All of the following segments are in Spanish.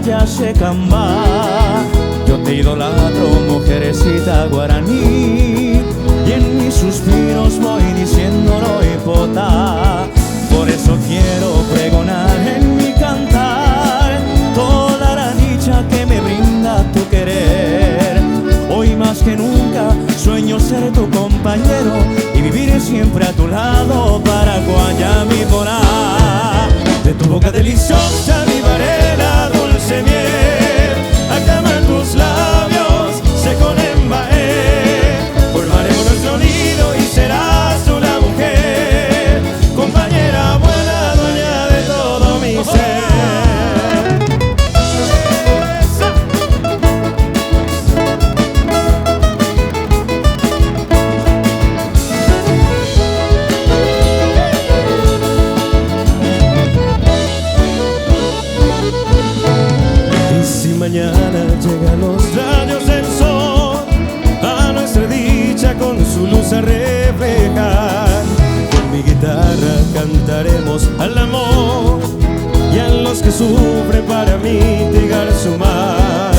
ya se camba. Yo te idolatro, mujercita guaraní, y en mis suspiros voy diciendo no hipota. Por eso quiero pregonar en mi cantar toda la dicha que me brinda tu querer. Hoy más que nunca sueño ser tu compañero y vivir siempre a tu lado para Guayamiporá. De tu boca deliciosa avivaré la dulce miel, aclama tus labios, se con embaé. Formaremos nuestro nido y serás tú la mujer, compañera buena, dueña de todo mi ser. Mañana llegan los rayos del sol a nuestra dicha con su luz a reflejar. Con mi guitarra cantaremos al amor y a los que sufren para mitigar su mal.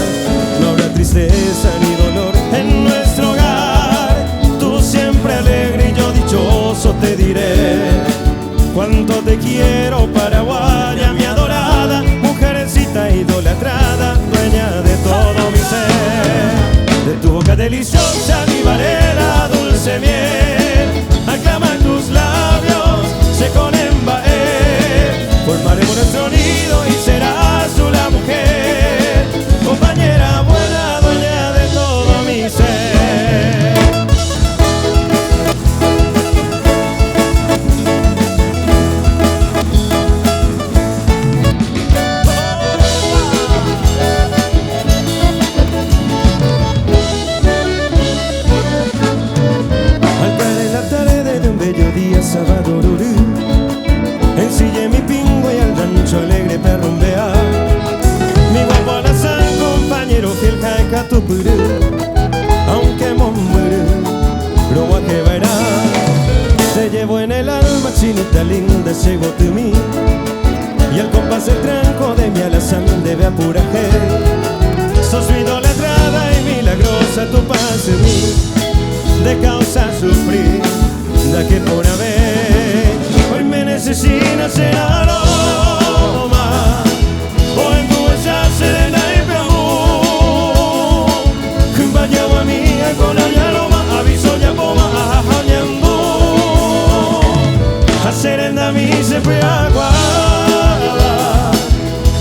No habrá tristeza ni dolor en nuestro hogar. Tú siempre alegre y yo dichoso te diré cuánto te quiero, Paraguaya, mi adorada, mujercita idolatrada, dueña de todo mi ser. De tu boca deliciosa avivaré la dulce miel, aclama tus labios, se con embaé. Formaremos nuestro nido y serás tú la mujer, compañera buena, dueña de todo mi ser. Sábado rurú, ensillé mi pingo y al rancho alegre perrumbear. Mi guapo alazán, compañero fiel jaeca tu purú, aunque momburú, roba que verá. Te llevo en el alma, chinita linda, llegó tú mí, y al compás el tranco de mi alazán debe apuraje. Sos mi idolatrada y milagrosa tu paz en mí, de causa sufrir, da que por haber, hoy me necesitas el aroma, hoy en tu bella serena y mi amor. Vaya a mí con la aroma, aviso ya poma, ajañando. A serenda mi se fue agua,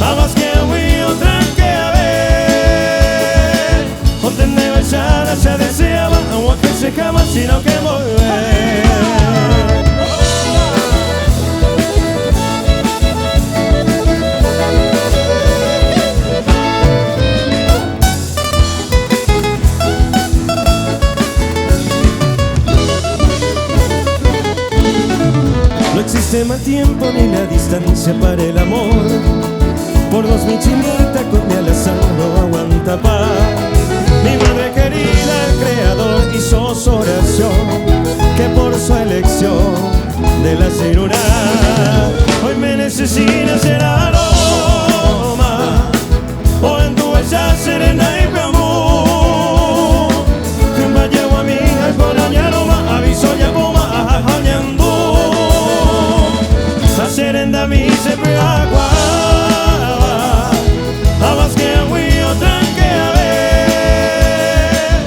a más que huí otra que a ver. O tener bellada se deseaba, agua que se cama sino que volver. No existe mal tiempo ni la distancia para el amor. Por dos mi chinita con mi alazán no aguanta paz. Mi madre querida, el creador hizo su oración, que por su elección de la ceruna hoy me necesitas el aroma, o en tu bella serena y mi amor. Que vaya a mí con mi aroma, aviso ya poma, ajañando. A serenda mi se fue agua, a más que agüi otra que a ver.